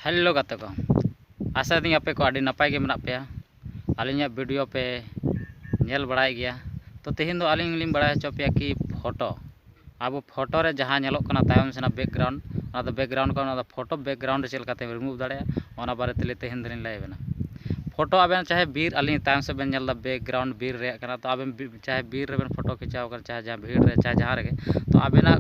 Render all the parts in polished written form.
Hello गाते को आशा दी आपे को आड़ी नपाय गे मेना पेया आलिया वीडियो पे नेल बड़ाय गया। तो तेहन दो आलिंग लिंग बड़ाय हचो पेया कि फोटो अब फोटो रे जहाँ नेलोग कना तायम सेना बैकग्राउंड ओना बैकग्राउंड को ओना फोटो बैकग्राउंड चेल काते रिमूव दाड़े ओना बारे तेले तेहन दिन लय बेना। फोटो आबेन चाहे बीर आलिंग तायम से बेन नेल दा बैकग्राउंड बीर रे कना तो आबेन चाहे बीर रे बेन फोटो खिंचाव कर चाहे जहाँ भीड़ रे चाहे जहाँ रे तो आबेना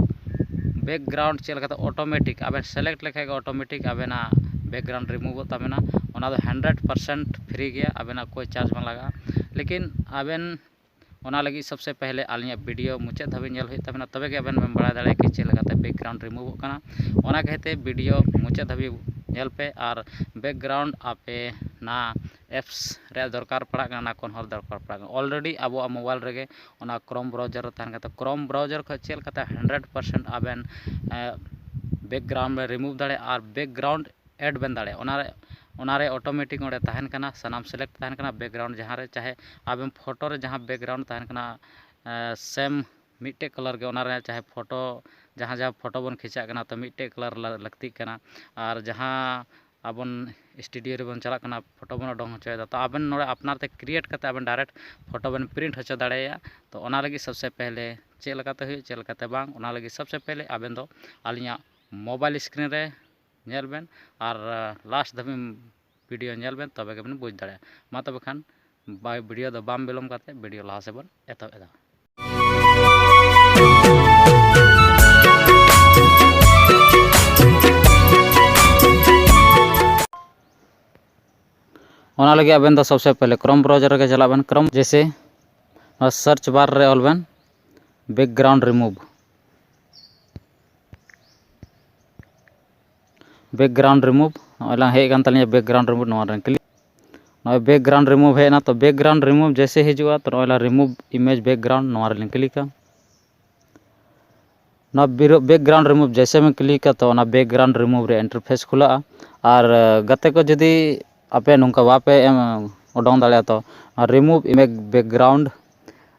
बैकग्राउंड चेल काते ऑटोमेटिक आबेन सेलेक्ट लेखे ऑटोमेटिक आबेना बैकग्राउंड रिमूव तबेना 100% फ्री गया आबेना कोई चार्ज बन लगा। लेकिन आबेन ओना लगी सबसे पहले आलिया वीडियो मुचाद धाबी नेल हुई तबेना तबे के आबेन बड़ा दाड़े कि चेल काते बैकग्राउंड रिमूव कना ओना कहते वीडियो मुचाद धाबी नेल पे और बैकग्राउंड आपे ना एप्स रे दरकार पड़ा ना कोन हर दरकार पड़ा ऑलरेडी अब मोबाइल रे ओना क्रोम ब्राउजर तहन काते क्रोम ब्राउजर ख चेल काते 100% आबेन बैकग्राउंड में रिमूव दाड़े और बैकग्राउंड एड बेन दाड़े ओनारे ऑटोमेटिक ओडे तहन कना सनाम सेलेक्ट तहन कना बैकग्राउंड जहाँ रे चाहे आबेन फोटो रे जहाँ बैकग्राउंड तहन कना सेम मिट्टे कलर के ओनारे चाहे फोटो जहाँ जहाँ फोटो बन खिंचा कना तो मिट्टे कलर लगती कना और जहाँ आबन स्टूडियो रे बन चला कना फोटो बन उडोंग होचोय तो आबेन नोडे अपनार ते क्रिएट करते आबेन डायरेक्ट फोटो बन प्रिंट होचो दाड़ेया। तो ओना लगी सबसे पहले चेल काते हुई चेल काते बांग ओना लगी सबसे पहले आबेन दो आलिया मोबाइल स्क्रीन रे नेल बेन और last Dhabi video nail Ben तबे के बेन बुझ दाड़े मा तबे खान वीडियो दो बाम बिलम काते वीडियो लाहा से बन एतो एदा। ओना लगे आबेन दो सबसे पहले क्रोम ब्राउजर के चला बेन क्रोम जैसे सर्च बार रे ऑल बेन बैकग्राउंड रिमूव हेज कान तालिया बैकग्राउंड रिमूव नोआ रे क्लिक नोय बैकग्राउंड रिमूव हेना तो बैकग्राउंड रिमूव जैसे हिजुआ तो नोला रिमूव इमेज बैकग्राउंड नोआ रे क्लिक ना बैकग्राउंड रिमूव जैसे में क्लिक तो ना बैकग्राउंड रिमूव रे इंटरफेस खुला और गते को जदी आपे नुका वापे उडोंग दाड़े तो रिमूव इमेज बैकग्राउंड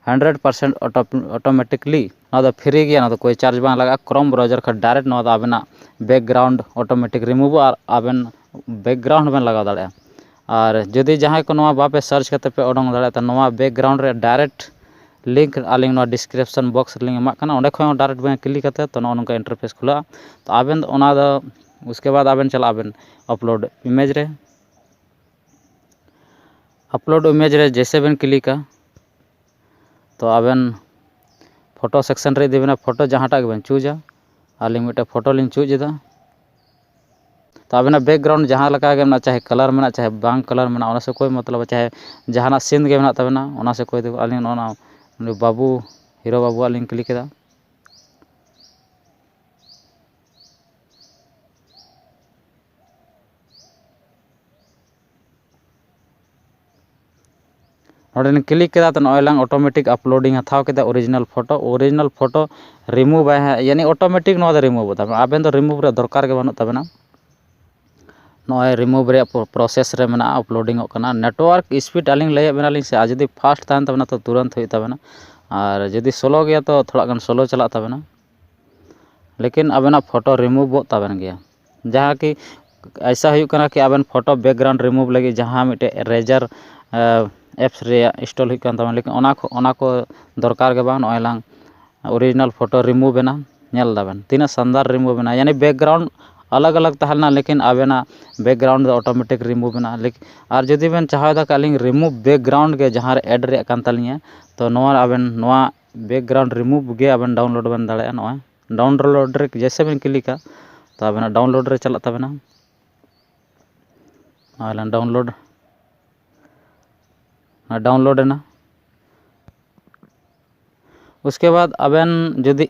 100% ऑटोमेटिकली ना तो फ्री गया ना तो कोई चार्ज बा लगा क्रोम ब्राउजर का डायरेक्ट ना आबेना बैकग्राउंड ऑटोमेटिक रिमूव और आबेन बैकग्राउंड बेन लगा दाड़े और जदी जहाँ को नोआ बापे सर्च करते पे उडोंग दाड़े तो नोआ बैकग्राउंड रे डायरेक्ट लिंक आलिंग नोआ डिस्क्रिप्शन बॉक्स लिंक एमा कना ओंडे खय डायरेक्ट बेन क्लिक करते तो नोका इंटरफेस खुला तो आबेन ओना दो उसके बाद आबेन चला आबेन अपलोड इमेज रे जैसे बेन क्लिक तो आबेन फोटो सेक्शन रे देबेना फोटो जहाँटा बेन चूजा आलिंग मिटे फोटो लिंग चूज एदा तो आबेना बैकग्राउंड जहाँ लगा गे ना चाहे कलर में चाहे बांग कलर में ओना से कोई मतलब चाहे जहाना सीन गे मेना तबेना ओना से कोई आलिंग ओना बाबू हीरो बाबू आलिंग क्लिक एदा नोडे क्लिक केदा तो नॉयलांग ऑटोमेटिक अपलोडिंग हथाव केदा ओरिजिनल फोटो रिमूव यानी ऑटोमेटिक नो रिमूव आबेन दो रिमूव रे दरकार के बनु तबेना नॉय रिमूव रे प्रोसेस रे मेना अपलोडिंग कना नेटवर्क स्पीड आलिंग लय बेनालिंग से जदी फास्ट तान तबेना तो तुरंत हुई तबेना और जदी स्लो गया तो थोड़ा गन स्लो चला तबेना लेकिन आबेना फोटो रिमूव तबेन गया जहाँ कि ऐसा हुई कना कि आबेन फोटो बैकग्राउंड रिमूव लगी जहाँ मिटे रेजर एप्स रे इंस्टॉल हुई कान तबेन लेकिन ओना को दरकार के बा नॉयलांग ओरिजिनल फोटो रिमूव बेना नेल दाबेन तीना शानदार रिमूव बेना यानी बैकग्राउंड अलग अलग तहलना लेकिन आबेना बैकग्राउंड ऑटोमेटिक रिमूव बेना लेकिन और जदी बेन चाहदा कालिंग रिमूव बैकग्राउंड के जहाँ एड रे कान तालिया तो नोआ आबेन नोआ बैकग्राउंड रिमूव गे आबेन डाउनलोड बेन दाड़े नोआ डाउनलोड रे जैसे बेन क्लिक तो आबेना डाउनलोड रे चला तबेना आला डाउनलोड ना उसके बाद आबेन जदी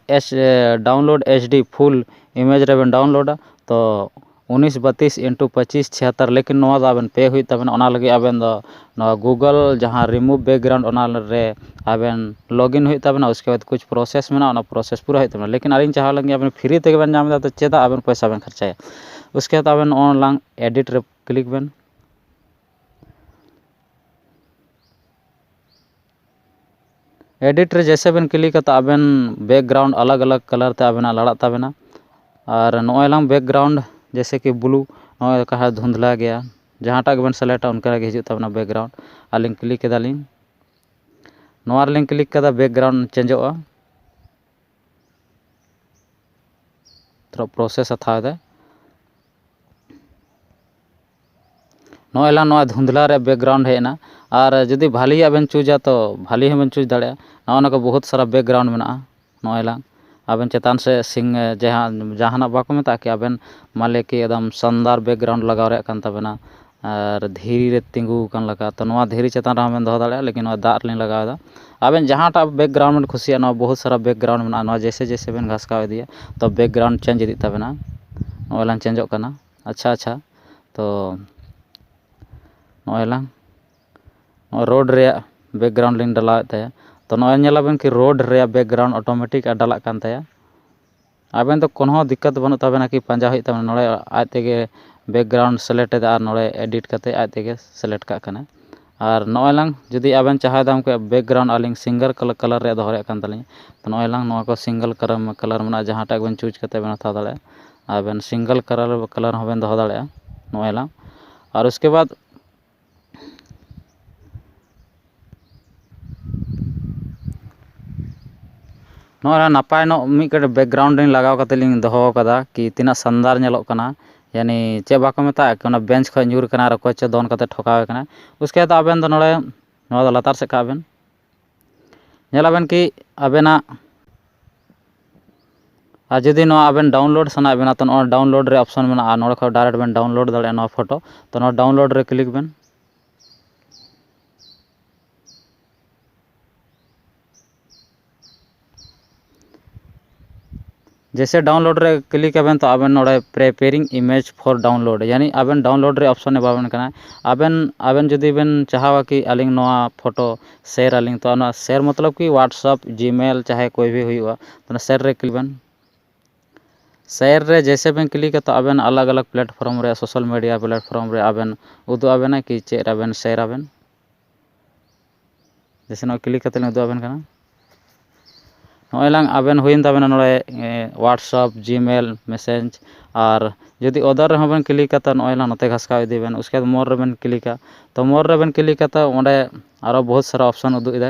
डाउनलोड HD फुल इमेज रे बेन डाउनलोड तो 1932x2576 लेकिन नोआ आबेन पे हुई तबेन ओना लगे आबेन दो गूगल जहाँ रिमूव बैकग्राउंड ओना रे आबेन लॉगिन हुई तबेना उसके बाद कुछ प्रोसेस में ना प्रोसेस पूरा हुई तबेना लेकिन आलिंग चाह लगे आबेन फ्री ते बेन नाम तो चेदा आबेन पैसा बेन खर्चाया उसके बाद आबेन ऑनलाइन एडिट रे क्लिक बेन एडिट रे जैसे बेन क्लिक तो आबेन बैकग्राउंड अलग अलग कलर ते आबेना लड़ा तबेना और नॉयलांग बैकग्राउंड जैसे कि ब्लू नॉय कहा धुंधला गया जहाँटा गेबन सेलेक्टा उनका हिजू तबना बैकग्राउंड आलिंग क्लिक केदालिंग नोआर लिंक क्लिक कदा बैकग्राउंड चेंजोगा थोड़ा प्रोसेस हथाव दे नॉयला धुंधला रे बैकग्राउंड हेना और जुदी भाली बन चूजा तो भाली हमें चूज दाड़े ना को बहुत सारा बैकग्राउंड में नॉयला आबेन चेतान से सिंग जहाँ बाको मता कि आबेन माले कि एकदम शानदार बैकग्राउंड लगाव रे कान तबेना और धीरे रे तिंगू कान लगा तो नवा धीरे चेतान हमें दो दाड़े लेकिन नवा दाग लिंग लगाव आबेन जहाँटा बैकग्राउंड में खुशिया ना बहुत सारा बैकग्राउंड में जैसे जैसे बेन घासकाव इदिया तो बैकग्राउंड चेंज इदी तबेना नॉयला चेंजोग कना अच्छा अच्छा तो नॉयला रोड रे बैकग्राउंड लिंग डालाव ताया तो नॉय नेलाबेन कि रोड रे बैकग्राउंड ऑटोमेटिक डाला कान ताया आबेन तो कोनो दिक्कत बनु तबेना कि पांजा हुई तबेना नोड़े आज तेगे बैकग्राउंड सेलेक्ट एदा और नोड़े एडिट कते आज तेगे सेलेक्ट का कना और नॉयलांग जुदी आबेन चाहदा हमको बैकग्राउंड आलिंग सिंगल कलर रे दोहरे कान तालिंग तो नॉयलांग नोआ को सिंगल कलर मना जहाँटा बेन चूज कते बेन हता दाड़े आबेन सिंगल कलर हबेन दो दाड़े नॉयलांग और उसके बाद नोरा नपाय नो मिकट बैकग्राउंड लगाव कते लिंग दोहो कदा कि तिना शानदार नेलोग कना यानी चे बाको मेता कि बेंच खो ᱧᱩᱨ कना रको चे दोन कते ठोकाव कना उसके बाद आबेन दो नोड़े नोआ दो लातार से का आबेन नेलाबेन कि आबेना आ जुदी नोआ आबेन डाउनलोड सना बेना तो नोआ डाउनलोड रे ऑप्शन मेना नोड़े खो डायरेक्ट बेन डाउनलोड दाड़े नोआ फोटो तो नोआ डाउनलोड रे क्लिक बेन जैसे डाउनलोड रे क्लिक आबेन तो आबेन नोड़े प्रिपेयरिंग इमेज फॉर डाउनलोड यानी आबेन डाउनलोड रे ऑप्शन बाबेन कना आबेन जुदी बेन चाहवा कि आलिंग नोआ फोटो शेयर आलिंग तो ना शेयर मतलब कि व्हाट्सएप जीमेल चाहे कोई भी हुआ तो शेयर रे क्लिक बेन शेयर रे जैसे बेन क्लिक तो आबेन अलग अलग प्लेटफॉर्म रे सोशल मीडिया प्लेटफॉर्म रे आबेन उदु आबेना कि चेर आबेन शेयर आबेन जैसे ना क्लिक कते उदु आबेन कना नॉयलांग आबेन हुइन तबेना नोड़े व्हाट्सएप जीमेल मैसेज और जुदी अदर रे हबेन क्लिक तो नॉयलांग नते घासकाव इदी बेन उसके बाद मोर रे बेन क्लिक तो मोर रे बेन क्लिक तो ओंडे आरो बहुत सारा ऑप्शन उदु इदा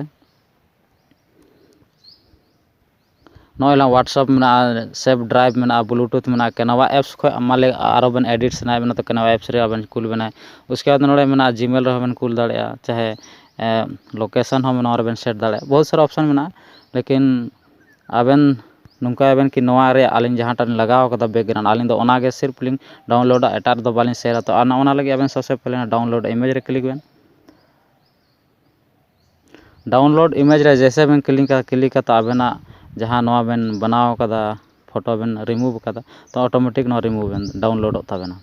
नॉयलांग व्हाट्सएप में सेव ड्राइव में ब्लूटूथ में केनवा एप्स खो माले आरो बेन एडिट सना बेन तो केनवा एप्स रे आबेन कुल बेना उसके बाद नोड़े में जीमेल रे हबेन कुल दाड़े चाहे लोकेशन हम नोआ रे बेन सेट दाड़े बहुत सारा ऑप्शन में लेकिन आबेन नुका आबेन कि नोआ रे आलिंग जहाँटा लगाव कदा बैकग्राउंड आलिंग दो ओनागे सिर्फ लिंग डाउनलोड एटार दो बालिंग शेयर तो ओना लगे आबेन सबसे पहले डाउनलोड इमेज रे क्लिक बेन डाउनलोड इमेज रे जैसे बेन क्लिक तो आबेना जहाँ नोआ बेन बनाव कदा फोटो बेन रिमूव कदा तो ऑटोमेटिक नोआ रिमूव बेन डाउनलोड ताबेना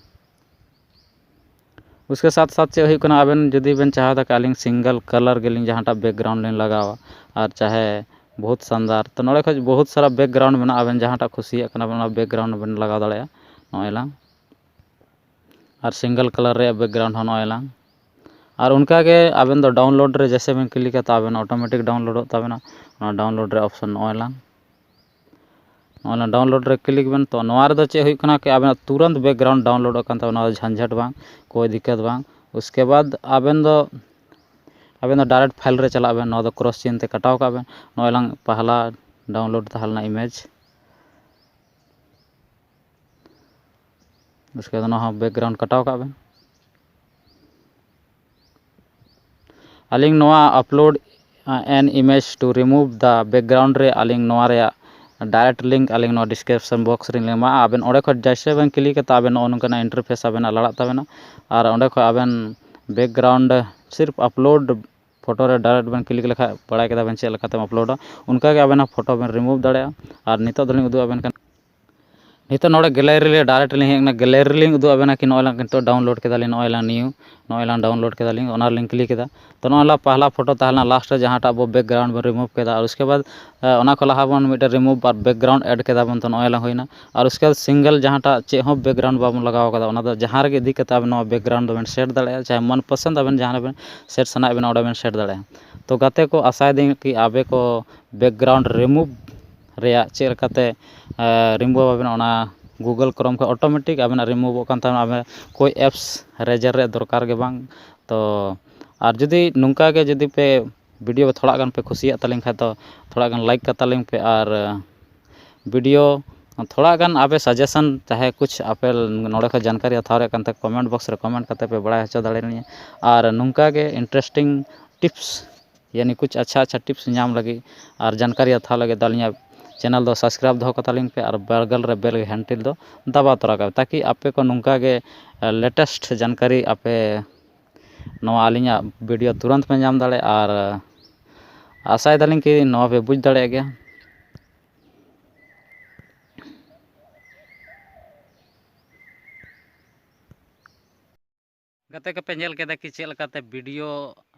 उसके साथ साथ चे हुई कना आबेन जुदी बेन चाहता कि आलिंग सिंगल कलर गेलिंग जहाँटा बैकग्राउंड लिंग लगावा और चाहे बहुत शानदार तो नोड़े खज बहुत सारा बैकग्राउंड में आबेन जहाँटा खुशिया कना बैकग्राउंड बेन लगाव दाड़े नॉयलांग और सिंगल कलर रे बैकग्राउंड नॉयलांग और उनका के आबेन दो डाउनलोड रे जैसे बेन क्लिक तो आबेन ऑटोमेटिक डाउनलोड ताबेना डाउनलोड रे ऑप्शन नॉयलांग डाउनलोड रे क्लिक बेन तो नोआ रे दो चे हुई कना कि आबेन तुरंत बैकग्राउंड डाउनलोड कान ताबेना झंझट बांग कोई दिक्कत बांग उसके बाद आबेन दो डायरेक्ट फाइल रे चला बेन नोआ क्रॉस चिन्ह ते कटाव का बेन नॉयलांग पहला डाउनलोड ताहलना इमेज उसके बाद नोआ बैकग्राउंड कटाव का बेन आलिंग नोआ upload an image to remove the background रे आलिंग नोआ रे डायरेक्ट लिंक आलिंग नोआ डिस्क्रिप्शन बॉक्स रे लिंक आबेन ओंडे खो जैसे बेन क्लिक तो आबेन नोना इंटरफेस आबेन लड़ा ताबेना और ओंडे खो आबेन बैकग्राउंड सिर्फ अपलोड फोटो रे डायरेक्ट बेन क्लिक लेखा बड़ा केदा बेन चेक लेखाते अपलोड उनका के आबेन फोटो बेन रिमूव दाड़े और नितो दलिंग उदु आबेन नितो नोड़े गैलरी रे डायरेक्ट लिंक हेना गैलरी लिंक उदु आबेना कि नॉयलांग नितो डाउनलोड केदालिंग नॉयलांग न्यू नॉयलांग डाउनलोड केदालिंग ओना लिंक क्लिक केदा तो नॉयला पहला फोटो ताहलना लास्ट रे जहाँटा अब बैकग्राउंड बेन रिमूव केदा और उसके बाद ओना को लहा बन मिटे रिमूव और बैकग्राउंड ऐड केदा बन तो नॉयलांग होइना और उसके बाद सिंगल जहाँटा चे हो बैकग्राउंड बाबन लगाव कदा ओना दो जहाँ रे इदी कता आबेन नोआ बैकग्राउंड बेन सेट दाड़े चाहे मन पसंद आबेन जहाँ बेन सेट सना बेन ओडे बेन सेट दाड़े तो गाते को आशा दिन कि आबे को बैकग्राउंड रिमूव रे चेक लेकाते रिमूव आबेन ओना गूगल क्रोम का ऑटोमेटिक आबेना रिमूव कान ताबेना आबे कोई एप्स रेजर रे दरकार के बांग तो और जुदी नुंका के जुदी पे वीडियो थोड़ा गान पे खुशियात तालिंग खाय तो थोड़ा गान लाइक कतालिंग पे और वीडियो थोड़ा गान आबे सजेशन चाहे कुछ आपे नोड़े को जानकारी हथाव रे कानते कमेंट बॉक्स रे कमेंट करते पे बड़ा हचो दाड़ेनी और नुंका के इंटरेस्टिंग टिप्स यानी कुछ अच्छा अच्छा टिप्स नाम लगी और जानकारी हथाव लगे दालिया चैनल दो सब्सक्राइब दो कतालिंग पे और बगल रे बेल घंटिल दो दबा तोरा का ताकि आपे को नुंका के लेटेस्ट जानकारी आपे नवा आलिया वीडियो तुरंत पे नाम दाड़े और आशा दालिंग कि नवा पे बुझ दाड़े गया गते के पे नेल केदा कि चेल काते वीडियो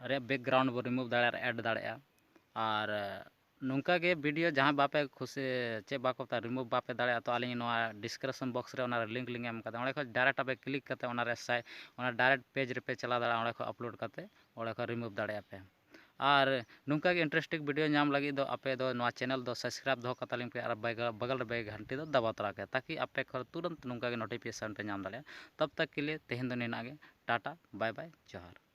रे बैकग्राउंड बो रिमूव दाड़े ऐड दाड़े और नुंका के वीडियो जहाँ बापे खुशी चे बाको रिमूव बापे दाड़े तो आलिंग नवा डिस्क्रिप्शन बॉक्स रे ओना लिंक लिंक एम काते ओंडे खो डायरेक्ट आपे क्लिक काते ओना रे साइ ओना डायरेक्ट पेज रे पे चला दाड़ा ओंडे खो अपलोड काते ओंडे खो रिमूव दाड़े आपे और नुंका के इंटरेस्टिंग वीडियो नाम लगी दो आपे दो नवा चैनल दो सब्सक्राइब दो कतालिंग पे और बगल रे बे घंटी दो दबा तोरा के ताकि आपे खो तुरंत नुंका के नोटिफिकेशन पे नाम दाड़े तब तक के लिए तेहेन दो निना गे टाटा बाय बाय जोहार।